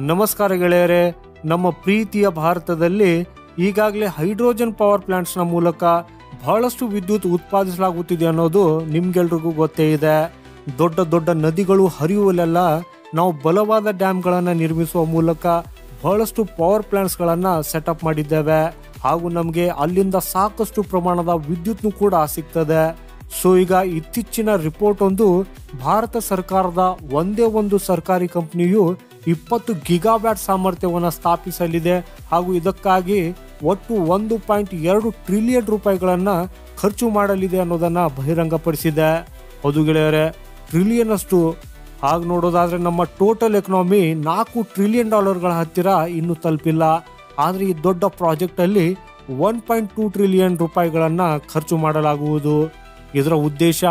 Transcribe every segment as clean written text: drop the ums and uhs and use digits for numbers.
ನಮಸ್ಕಾರ ಗೆಳೆಯರೆ, ನಮ್ಮ ಪ್ರೀತಿಯ ಭಾರತದಲ್ಲಿ ಈಗಾಗಲೇ ಹೈಡ್ರೋಜನ್ ಪವರ್ ಪ್ಲಾಂಟ್ಸ್ನ ಮೂಲಕ ಬಹಳಷ್ಟು ವಿದ್ಯುತ್ ಉತ್ಪಾದಿಸಲಾಗುತ್ತಿದೆ ಅನ್ನೋದು ನಿಮ್ಗೆಲ್ರಿಗೂ ಗೊತ್ತೇ ಇದೆ. ದೊಡ್ಡ ದೊಡ್ಡ ನದಿಗಳು ಹರಿಯುವಲ್ಲೆಲ್ಲ ನಾವು ಬಲವಾದ ಡ್ಯಾಮ್ಗಳನ್ನು ನಿರ್ಮಿಸುವ ಮೂಲಕ ಬಹಳಷ್ಟು ಪವರ್ ಪ್ಲಾಂಟ್ಸ್ಗಳನ್ನು ಸೆಟಪ್ ಮಾಡಿದ್ದೇವೆ. ಹಾಗೂ ನಮಗೆ ಅಲ್ಲಿಂದ ಸಾಕಷ್ಟು ಪ್ರಮಾಣದ ವಿದ್ಯುತ್ನು ಕೂಡ ಸಿಗ್ತದೆ. ಸೊ ಈಗ ಇತ್ತೀಚಿನ ರಿಪೋರ್ಟ್ ಒಂದು ಭಾರತ ಸರ್ಕಾರದ ಒಂದೇ ಒಂದು ಸರ್ಕಾರಿ ಕಂಪನಿಯು 20 ಗಿಗಾವ್ಯಾಟ್ ಸಾಮರ್ಥ್ಯವನ್ನು ಸ್ಥಾಪಿಸಲಿದೆ ಹಾಗೂ ಇದಕ್ಕಾಗಿ ಒಟ್ಟು 1.2 ಟ್ರಿಲಿಯನ್ ರೂಪಾಯಿಗಳನ್ನು ಖರ್ಚು ಮಾಡಲಿದೆ ಅನ್ನೋದನ್ನ ಬಹಿರಂಗಪಡಿಸಿದೆ. ಹೌದು ಗೆಳೆಯರೆ, ಟ್ರಿಲಿಯನ್ ಅಷ್ಟು. ಹಾಗೆ ನೋಡೋದಾದ್ರೆ ನಮ್ಮ ಟೋಟಲ್ ಎಕನಾಮಿ $4 ಟ್ರಿಲಿಯನ್ ಹತ್ತಿರ ಇನ್ನೂ ತಲುಪಿಲ್ಲ. ಆದರೆ ಈ ದೊಡ್ಡ ಪ್ರಾಜೆಕ್ಟ್ ಅಲ್ಲಿ 1.2 ಟ್ರಿಲಿಯನ್ ರೂಪಾಯಿಗಳನ್ನು ಖರ್ಚು ಮಾಡಲಾಗುವುದು. ಇದರ ಉದ್ದೇಶ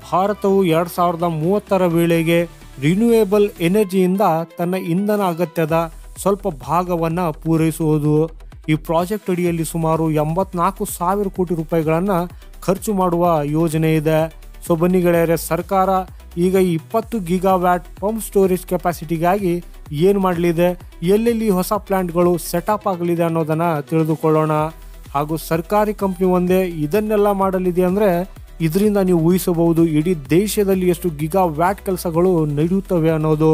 ಭಾರತವು 2030ರ ವೇಳೆಗೆ ರಿನ್ಯೂಯೇಬಲ್ ಎನರ್ಜಿಯಿಂದ ತನ್ನ ಇಂಧನ ಅಗತ್ಯದ ಸ್ವಲ್ಪ ಭಾಗವನ್ನು ಪೂರೈಸುವುದು. ಈ ಪ್ರಾಜೆಕ್ಟ್ ಅಡಿಯಲ್ಲಿ ಸುಮಾರು 84,000 ಕೋಟಿ ರೂಪಾಯಿಗಳನ್ನು ಖರ್ಚು ಮಾಡುವ ಯೋಜನೆ ಇದೆ. ಸೊ ಬನ್ನಿ ಗೆಳೆಯರೆ, ಸರ್ಕಾರ ಈಗ 20 ಗಿಗಾವ್ಯಾಟ್ ಪಂಪ್ ಸ್ಟೋರೇಜ್ ಕೆಪಾಸಿಟಿಗಾಗಿ ಏನು ಮಾಡಲಿದೆ, ಎಲ್ಲೆಲ್ಲಿ ಹೊಸ ಪ್ಲಾಂಟ್ಗಳು ಸೆಟಪ್ ಆಗಲಿದೆ ಅನ್ನೋದನ್ನ ತಿಳಿದುಕೊಳ್ಳೋಣ. ಹಾಗೂ ಸರ್ಕಾರಿ ಕಂಪ್ನಿ ಒಂದೇ ಇದನ್ನೆಲ್ಲ ಮಾಡಲಿದೆ ಅಂದರೆ ಇದರಿಂದ ನೀವು ಊಹಿಸಬಹುದು ಇಡೀ ದೇಶದಲ್ಲಿ ಎಷ್ಟು ಗಿಗಾವ್ಯಾಟ್ ಕೆಲಸಗಳು ನಡೆಯುತ್ತವೆ ಅನ್ನೋದು.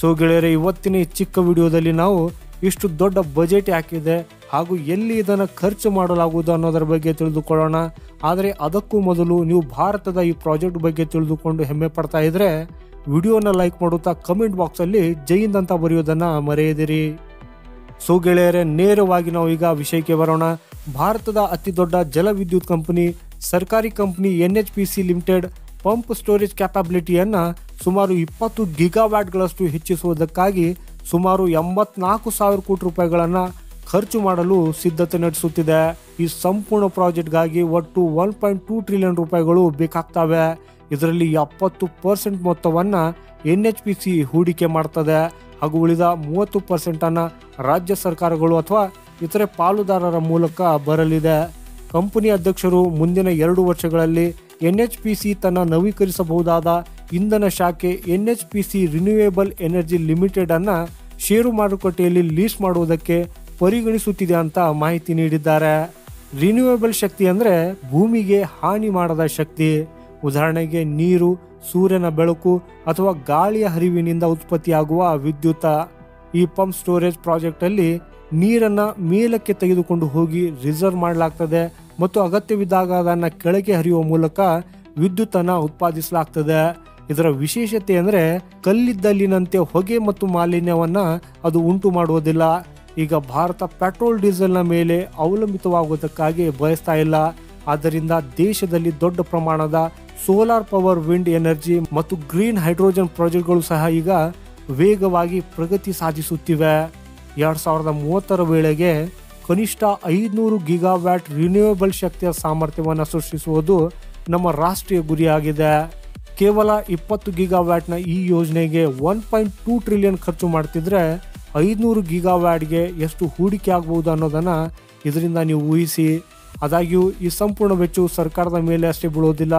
ಸೊ ಗೆಳೆಯರೆ, ಇವತ್ತಿನ ಈ ಚಿಕ್ಕ ವಿಡಿಯೋದಲ್ಲಿ ನಾವು ಇಷ್ಟು ದೊಡ್ಡ ಬಜೆಟ್ ಯಾಕಿದೆ ಹಾಗೂ ಎಲ್ಲಿ ಇದನ್ನು ಖರ್ಚು ಮಾಡಲಾಗುವುದು ಅನ್ನೋದರ ಬಗ್ಗೆ ತಿಳಿದುಕೊಳ್ಳೋಣ. ಆದರೆ ಅದಕ್ಕೂ ಮೊದಲು ನೀವು ಭಾರತದ ಈ ಪ್ರಾಜೆಕ್ಟ್ ಬಗ್ಗೆ ತಿಳಿದುಕೊಂಡು ಹೆಮ್ಮೆ ಪಡ್ತಾ ಇದ್ರೆ ವಿಡಿಯೋನ ಲೈಕ್ ಮಾಡುತ್ತಾ ಕಮೆಂಟ್ ಬಾಕ್ಸಲ್ಲಿ ಜೈ ಹಿಂದ್ ಅಂತ ಬರೆಯೋದನ್ನ ಮರೆಯದಿರಿ. ಸೊ ಗೆಳೆಯರೆ, ನೇರವಾಗಿ ನಾವು ಈಗ ವಿಷಯಕ್ಕೆ ಬರೋಣ. ಭಾರತದ ಅತಿ ದೊಡ್ಡ ಜಲ ವಿದ್ಯುತ್ ಕಂಪನಿ ಸರ್ಕಾರಿ ಕಂಪನಿ NHPC ಲಿಮಿಟೆಡ್ ಪಂಪ್ ಸ್ಟೋರೇಜ್ ಕ್ಯಾಪಬಿಲಿಟಿಯನ್ನು ಸುಮಾರು 20 ಗಿಗಾವ್ಯಾಟ್ಗಳಷ್ಟು ಹೆಚ್ಚಿಸುವುದಕ್ಕಾಗಿ ಸುಮಾರು 84,000 ಕೋಟಿ ರೂಪಾಯಿಗಳನ್ನು ಖರ್ಚು ಮಾಡಲು ಸಿದ್ಧತೆ ನಡೆಸುತ್ತಿದೆ. ಈ ಸಂಪೂರ್ಣ ಪ್ರಾಜೆಕ್ಟ್ಗಾಗಿ ಒಟ್ಟು 1.2 ಟ್ರಿಲಿಯನ್ ರೂಪಾಯಿಗಳು ಬೇಕಾಗ್ತವೆ. ಇದರಲ್ಲಿ 70% ಮೊತ್ತವನ್ನು NHPC ಹೂಡಿಕೆ ಮಾಡ್ತದೆ ಹಾಗೂ ಉಳಿದ 30% ರಾಜ್ಯ ಸರ್ಕಾರಗಳು ಅಥವಾ ಇತರೆ ಪಾಲುದಾರರ ಮೂಲಕ ಬರಲಿದೆ. ಕಂಪನಿ ಅಧ್ಯಕ್ಷರು ಮುಂದಿನ 2 ವರ್ಷಗಳಲ್ಲಿ NHPC ತನ್ನ ನವೀಕರಿಸಬಹುದಾದ ಇಂಧನ ಶಾಖೆ NHPC ರಿನ್ಯೂಯೇಬಲ್ ಎನರ್ಜಿ ಲಿಮಿಟೆಡ್ ಅನ್ನ ಷೇರು ಮಾರುಕಟ್ಟೆಯಲ್ಲಿ ಲೀಸ್ಟ್ ಮಾಡುವುದಕ್ಕೆ ಪರಿಗಣಿಸುತ್ತಿದೆ ಅಂತ ಮಾಹಿತಿ ನೀಡಿದ್ದಾರೆ. ರಿನ್ಯೂಯೇಬಲ್ ಶಕ್ತಿ ಅಂದ್ರೆ ಭೂಮಿಗೆ ಹಾನಿ ಮಾಡದ ಶಕ್ತಿ. ಉದಾಹರಣೆಗೆ ನೀರು, ಸೂರ್ಯನ ಬೆಳಕು ಅಥವಾ ಗಾಳಿಯ ಹರಿವಿನಿಂದ ಉತ್ಪತ್ತಿಯಾಗುವ ವಿದ್ಯುತ್. ಈ ಪಂಪ್ ಸ್ಟೋರೇಜ್ ಪ್ರಾಜೆಕ್ಟ್ ಅಲ್ಲಿ ನೀರನ್ನ ಮೇಲಕ್ಕೆ ತೆಗೆದುಕೊಂಡು ಹೋಗಿ ರಿಸರ್ವ್ ಮಾಡಲಾಗ್ತದೆ ಮತ್ತು ಅಗತ್ಯವಿದ್ದಾಗ ಅದನ್ನ ಕೆಳಗೆ ಹರಿಯುವ ಮೂಲಕ ವಿದ್ಯುತ್ ಅನ್ನ ಉತ್ಪಾದಿಸಲಾಗ್ತದೆ. ಇದರ ವಿಶೇಷತೆ ಅಂದ್ರೆ ಕಲ್ಲಿದ್ದಲಿನಂತೆ ಹೊಗೆ ಮತ್ತು ಮಾಲಿನ್ಯವನ್ನ ಅದು ಉಂಟು ಮಾಡುವುದಿಲ್ಲ. ಈಗ ಭಾರತ ಪೆಟ್ರೋಲ್ ಡೀಸೆಲ್ನ ಮೇಲೆ ಅವಲಂಬಿತವಾಗುವುದಕ್ಕಾಗಿ ಬಯಸ್ತಾ ಇಲ್ಲ. ಆದ್ದರಿಂದ ದೇಶದಲ್ಲಿ ದೊಡ್ಡ ಪ್ರಮಾಣದ ಸೋಲಾರ್ ಪವರ್, ವಿಂಡ್ ಎನರ್ಜಿ ಮತ್ತು ಗ್ರೀನ್ ಹೈಡ್ರೋಜನ್ ಪ್ರಾಜೆಕ್ಟ್ಗಳು ಸಹ ಈಗ ವೇಗವಾಗಿ ಪ್ರಗತಿ ಸಾಧಿಸುತ್ತಿವೆ. 2030ರ ವೇಳೆಗೆ ಕನಿಷ್ಠ 500 ಗಿಗಾವ್ಯಾಟ್ ರಿನ್ಯೂಯೇಬಲ್ ಶಕ್ತಿಯ ಸಾಮರ್ಥ್ಯವನ್ನು ಸೃಷ್ಟಿಸುವುದು ನಮ್ಮ ರಾಷ್ಟ್ರೀಯ ಗುರಿಯಾಗಿದೆ. ಕೇವಲ 20 ಗಿಗಾವ್ಯಾಟ್ನ ಈ ಯೋಜನೆಗೆ 1.2 ಟ್ರಿಲಿಯನ್ ಖರ್ಚು ಮಾಡ್ತಿದ್ರೆ 500 ಗಿಗಾವ್ಯಾಟ್ಗೆ ಎಷ್ಟು ಹೂಡಿಕೆ ಆಗಬಹುದು ಅನ್ನೋದನ್ನ ಇದರಿಂದ ನೀವು ಊಹಿಸಿ. ಆದಾಗ್ಯೂ ಈ ಸಂಪೂರ್ಣ ವೆಚ್ಚವು ಸರ್ಕಾರದ ಮೇಲೆ ಅಷ್ಟೇ ಬೀಳೋದಿಲ್ಲ.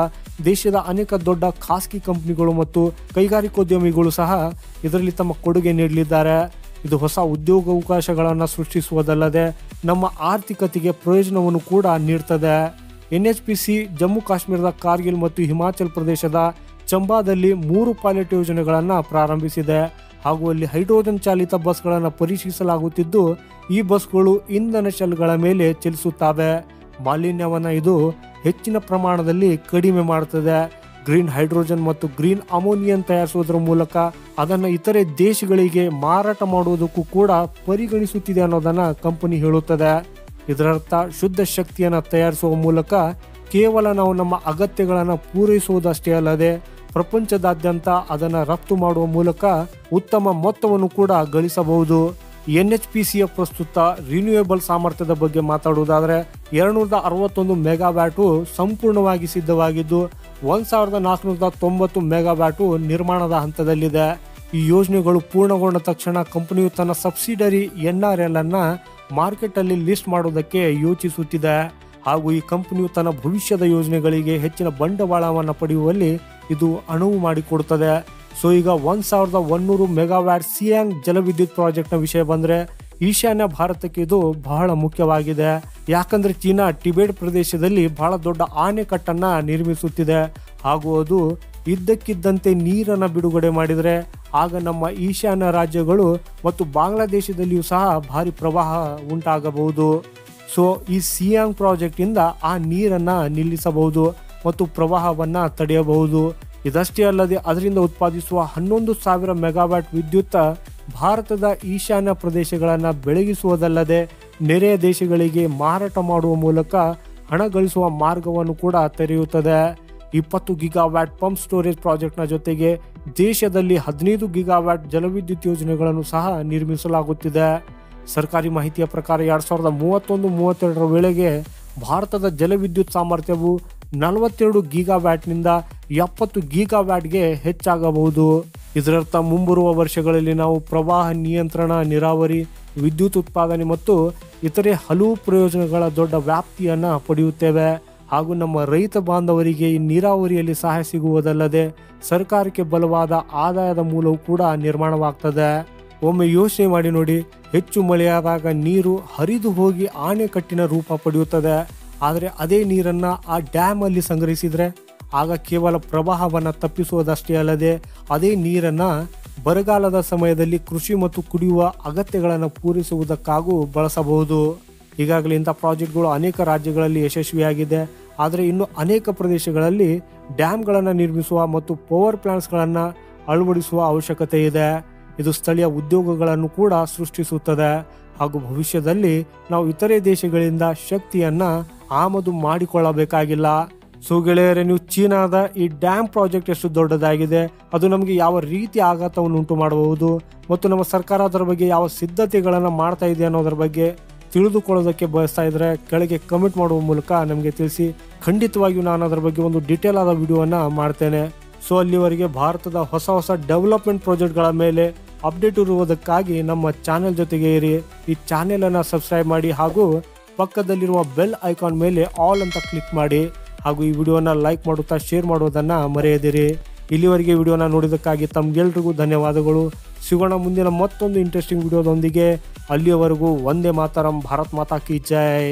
ದೇಶದ ಅನೇಕ ದೊಡ್ಡ ಖಾಸಗಿ ಕಂಪನಿಗಳು ಮತ್ತು ಕೈಗಾರಿಕೋದ್ಯಮಿಗಳು ಸಹ ಇದರಲ್ಲಿ ತಮ್ಮ ಕೊಡುಗೆ ನೀಡಲಿದ್ದಾರೆ. ಇದು ಹೊಸ ಉದ್ಯೋಗಾವಕಾಶಗಳನ್ನು ಸೃಷ್ಟಿಸುವುದಲ್ಲದೆ ನಮ್ಮ ಆರ್ಥಿಕತೆಗೆ ಪ್ರಯೋಜನವನ್ನು ಕೂಡ ನೀಡ್ತದೆ. NHPC ಜಮ್ಮು ಕಾಶ್ಮೀರದ ಕಾರ್ಗಿಲ್ ಮತ್ತು ಹಿಮಾಚಲ್ ಪ್ರದೇಶದ ಚಂಬಾದಲ್ಲಿ 3 ಪೈಲಟ್ ಯೋಜನೆಗಳನ್ನು ಪ್ರಾರಂಭಿಸಿದೆ ಹಾಗೂ ಅಲ್ಲಿ ಹೈಡ್ರೋಜನ್ ಚಾಲಿತ ಬಸ್ಗಳನ್ನು ಪರೀಕ್ಷಿಸಲಾಗುತ್ತಿದ್ದು ಈ ಬಸ್ಗಳು ಇಂಧನ ಶೆಲ್ಗಳ ಮೇಲೆ ಚಲಿಸುತ್ತವೆ. ಮಾಲಿನ್ಯವನ್ನು ಇದು ಹೆಚ್ಚಿನ ಪ್ರಮಾಣದಲ್ಲಿ ಕಡಿಮೆ ಮಾಡುತ್ತದೆ. ಗ್ರೀನ್ ಹೈಡ್ರೋಜನ್ ಮತ್ತು ಗ್ರೀನ್ ಅಮೋನಿಯನ್ ತಯಾರಿಸುವುದರ ಮೂಲಕ ಅದನ್ನು ಇತರೆ ದೇಶಗಳಿಗೆ ಮಾರಾಟ ಮಾಡುವುದಕ್ಕೂ ಕೂಡ ಪರಿಗಣಿಸುತ್ತಿದೆ ಅನ್ನೋದನ್ನ ಕಂಪನಿ ಹೇಳುತ್ತದೆ. ಇದರರ್ಥ ಶುದ್ಧ ಶಕ್ತಿಯನ್ನು ತಯಾರಿಸುವ ಮೂಲಕ ಕೇವಲ ನಾವು ನಮ್ಮ ಅಗತ್ಯಗಳನ್ನು ಪೂರೈಸುವುದಷ್ಟೇ ಅಲ್ಲದೆ ಪ್ರಪಂಚದಾದ್ಯಂತ ಅದನ್ನು ರಫ್ತು ಮಾಡುವ ಮೂಲಕ ಉತ್ತಮ ಮೊತ್ತವನ್ನು ಕೂಡ ಗಳಿಸಬಹುದು. NHPCಯ ಪ್ರಸ್ತುತ ರಿನ್ಯೂಯೇಬಲ್ ಸಾಮರ್ಥ್ಯದ ಬಗ್ಗೆ ಮಾತಾಡುವುದಾದರೆ 261 ಮೆಗಾವ್ಯಾಟು ಸಂಪೂರ್ಣವಾಗಿ ಸಿದ್ಧವಾಗಿದ್ದು 1490 ಮೆಗಾವ್ಯಾಟು ನಿರ್ಮಾಣದ ಹಂತದಲ್ಲಿದೆ. ಈ ಯೋಜನೆಗಳು ಪೂರ್ಣಗೊಂಡ ತಕ್ಷಣ ಕಂಪನಿಯು ತನ್ನ ಸಬ್ಸಿಡರಿ NRL ಅನ್ನ ಮಾರ್ಕೆಟ್ ಅಲ್ಲಿ ಲಿಸ್ಟ್ ಮಾಡುವುದಕ್ಕೆ ಯೋಚಿಸುತ್ತಿದೆ ಹಾಗೂ ಈ ಕಂಪನಿಯು ತನ್ನ ಭವಿಷ್ಯದ ಯೋಜನೆಗಳಿಗೆ ಹೆಚ್ಚಿನ ಬಂಡವಾಳವನ್ನು ಪಡೆಯುವಲ್ಲಿ ಇದು ಅನುವು ಮಾಡಿಕೊಡುತ್ತದೆ. ಸೊ ಈಗ 1100 ಮೆಗಾವ್ಯಾಟ್ ಸಿಯಾಂಗ್ ಜಲವಿದ್ಯುತ್ ಪ್ರಾಜೆಕ್ಟ್ನ ವಿಷಯ ಬಂದರೆ ಈಶಾನ್ಯ ಭಾರತಕ್ಕೆ ಇದು ಬಹಳ ಮುಖ್ಯವಾಗಿದೆ. ಯಾಕಂದ್ರೆ ಚೀನಾ ಟಿಬೆಟ್ ಪ್ರದೇಶದಲ್ಲಿ ಬಹಳ ದೊಡ್ಡ ಆಣೆಕಟ್ಟನ್ನು ನಿರ್ಮಿಸುತ್ತಿದೆ ಹಾಗೂ ಅದು ಇದ್ದಕ್ಕಿದ್ದಂತೆ ನೀರನ್ನು ಬಿಡುಗಡೆ ಮಾಡಿದರೆ ಆಗ ನಮ್ಮ ಈಶಾನ್ಯ ರಾಜ್ಯಗಳು ಮತ್ತು ಬಾಂಗ್ಲಾದೇಶದಲ್ಲಿಯೂ ಸಹ ಭಾರಿ ಪ್ರವಾಹ ಉಂಟಾಗಬಹುದು. ಸೊ ಈ ಸಿಯಾಂಗ್ ಪ್ರಾಜೆಕ್ಟ್ ಇಂದ ಆ ನೀರನ್ನು ನಿಲ್ಲಿಸಬಹುದು ಮತ್ತು ಪ್ರವಾಹವನ್ನು ತಡೆಯಬಹುದು. ಇದಷ್ಟೇ ಅಲ್ಲದೆ ಅದರಿಂದ ಉತ್ಪಾದಿಸುವ 11,000 ಮೆಗಾವ್ಯಾಟ್ ವಿದ್ಯುತ್ ಭಾರತದ ಈಶಾನ್ಯ ಪ್ರದೇಶಗಳನ್ನು ಬೆಳಗಿಸುವುದಲ್ಲದೆ ನೆರೆಯ ದೇಶಗಳಿಗೆ ಮಾರಾಟ ಮಾಡುವ ಮೂಲಕ ಹಣ ಗಳಿಸುವ ಮಾರ್ಗವನ್ನು ಕೂಡ ತೆರೆಯುತ್ತದೆ. 20 ಗಿಗಾವ್ಯಾಟ್ ಪಂಪ್ ಸ್ಟೋರೇಜ್ ಪ್ರಾಜೆಕ್ಟ್ನ ಜೊತೆಗೆ ದೇಶದಲ್ಲಿ 15 ಗಿಗಾವ್ಯಾಟ್ ಜಲವಿದ್ಯುತ್ ಯೋಜನೆಗಳನ್ನು ಸಹ ನಿರ್ಮಿಸಲಾಗುತ್ತಿದೆ. ಸರ್ಕಾರಿ ಮಾಹಿತಿಯ ಪ್ರಕಾರ 2031-32 ವೇಳೆಗೆ ಭಾರತದ ಜಲವಿದ್ಯುತ್ ಸಾಮರ್ಥ್ಯವು 42 ಗಿಗಾವ್ಯಾಟ್ನಿಂದ 70 ಗಿಗಾವ್ಯಾಟ್ಗೆ ಹೆಚ್ಚಾಗಬಹುದು. ಇದರರ್ಥ ಮುಂಬರುವ ವರ್ಷಗಳಲ್ಲಿ ನಾವು ಪ್ರವಾಹ ನಿಯಂತ್ರಣ, ನೀರಾವರಿ, ವಿದ್ಯುತ್ ಉತ್ಪಾದನೆ ಮತ್ತು ಇತರೆ ಹಲವು ಪ್ರಯೋಜನಗಳ ದೊಡ್ಡ ವ್ಯಾಪ್ತಿಯನ್ನು ಪಡೆಯುತ್ತೇವೆ. ಹಾಗೂ ನಮ್ಮ ರೈತ ಬಾಂಧವರಿಗೆ ಈ ನೀರಾವರಿಯಲ್ಲಿ ಸಹಾಯ ಸಿಗುವುದಲ್ಲದೆ ಸರ್ಕಾರಕ್ಕೆ ಬಲವಾದ ಆದಾಯದ ಮೂಲವೂ ಕೂಡ ನಿರ್ಮಾಣವಾಗ್ತದೆ. ಒಮ್ಮೆ ಯೋಚನೆ ಮಾಡಿ ನೋಡಿ, ಹೆಚ್ಚು ಮಳೆಯಾದಾಗ ನೀರು ಹರಿದು ಹೋಗಿ ಆಣೆಕಟ್ಟಿನ ರೂಪ ಪಡೆಯುತ್ತದೆ. ಆದರೆ ಅದೇ ನೀರನ್ನು ಆ ಡ್ಯಾಮ್ ಅಲ್ಲಿ ಸಂಗ್ರಹಿಸಿದ್ರೆ ಆಗ ಕೇವಲ ಪ್ರವಾಹವನ್ನು ತಪ್ಪಿಸುವುದಷ್ಟೇ ಅಲ್ಲದೆ ಅದೇ ನೀರನ್ನು ಬರಗಾಲದ ಸಮಯದಲ್ಲಿ ಕೃಷಿ ಮತ್ತು ಕುಡಿಯುವ ಅಗತ್ಯಗಳನ್ನು ಪೂರೈಸುವುದಕ್ಕಾಗೂ ಬಳಸಬಹುದು. ಈಗಾಗಲೇ ಇಂಥ ಪ್ರಾಜೆಕ್ಟ್ಗಳು ಅನೇಕ ರಾಜ್ಯಗಳಲ್ಲಿ ಯಶಸ್ವಿಯಾಗಿದೆ. ಆದರೆ ಇನ್ನು ಅನೇಕ ಪ್ರದೇಶಗಳಲ್ಲಿ ಡ್ಯಾಮ್ಗಳನ್ನು ನಿರ್ಮಿಸುವ ಮತ್ತು ಪವರ್ ಪ್ಲಾಂಟ್ಸ್ಗಳನ್ನು ಅಳವಡಿಸುವ ಅವಶ್ಯಕತೆ ಇದೆ. ಇದು ಸ್ಥಳೀಯ ಉದ್ಯೋಗಗಳನ್ನು ಕೂಡ ಸೃಷ್ಟಿಸುತ್ತದೆ ಹಾಗೂ ಭವಿಷ್ಯದಲ್ಲಿ ನಾವು ಇತರೆ ದೇಶಗಳಿಂದ ಶಕ್ತಿಯನ್ನು ಆಮದು ಮಾಡಿಕೊಳ್ಳಬೇಕಾಗಿಲ್ಲ. ಸೊ ಗೆಳೆಯರೇ, ನೀವು ಚೀನಾದ ಈ ಡ್ಯಾಮ್ ಪ್ರಾಜೆಕ್ಟ್ ಎಷ್ಟು ದೊಡ್ಡದಾಗಿದೆ, ಅದು ನಮಗೆ ಯಾವ ರೀತಿ ಆಘಾತವನ್ನು ಉಂಟು ಮಾಡಬಹುದು ಮತ್ತು ನಮ್ಮ ಸರ್ಕಾರ ಅದರ ಬಗ್ಗೆ ಯಾವ ಸಿದ್ಧತೆಗಳನ್ನು ಮಾಡ್ತಾ ಇದೆ ಅನ್ನೋದ್ರ ಬಗ್ಗೆ ತಿಳಿದುಕೊಳ್ಳೋದಕ್ಕೆ ಬಯಸ್ತಾ ಇದ್ರೆ ಕೆಳಗೆ ಕಮೆಂಟ್ ಮಾಡುವ ಮೂಲಕ ನಮಗೆ ತಿಳಿಸಿ. ಖಂಡಿತವಾಗಿಯೂ ನಾನು ಅದರ ಬಗ್ಗೆ ಒಂದು ಡೀಟೇಲ್ ಆದ ವಿಡಿಯೋವನ್ನು ಮಾಡ್ತೇನೆ. ಸೊ ಅಲ್ಲಿವರೆಗೆ ಭಾರತದ ಹೊಸ ಡೆವಲಪ್ಮೆಂಟ್ ಪ್ರಾಜೆಕ್ಟ್ಗಳ ಮೇಲೆ ಅಪ್ಡೇಟ್ ಇರುವುದಕ್ಕಾಗಿ ನಮ್ಮ ಚಾನೆಲ್ ಜೊತೆಗೆ ಇರಿ. ಈ ಚಾನೆಲನ್ನು ಸಬ್ಸ್ಕ್ರೈಬ್ ಮಾಡಿ ಹಾಗೂ ಪಕ್ಕದಲ್ಲಿರುವ ಬೆಲ್ ಐಕಾನ್ ಮೇಲೆ ಆಲ್ ಅಂತ ಕ್ಲಿಕ್ ಮಾಡಿ ಹಾಗೂ ಈ ವಿಡಿಯೋನ ಲೈಕ್ ಮಾಡುತ್ತಾ ಶೇರ್ ಮಾಡೋದನ್ನು ಮರೆಯದಿರಿ. ಇಲ್ಲಿವರೆಗೆ ವಿಡಿಯೋನ ನೋಡಿದ್ದಕ್ಕಾಗಿ ತಮ್ಗೆಲ್ರಿಗೂ ಧನ್ಯವಾದಗಳು. ಸಿಗೋಣ ಮುಂದಿನ ಮತ್ತೊಂದು ಇಂಟ್ರೆಸ್ಟಿಂಗ್ ವಿಡಿಯೋದೊಂದಿಗೆ. ಅಲ್ಲಿಯವರೆಗೂ ವಂದೇ ಮಾತರಂ, ಭಾರತ್ ಮಾತಾ ಕಿ ಜೈ.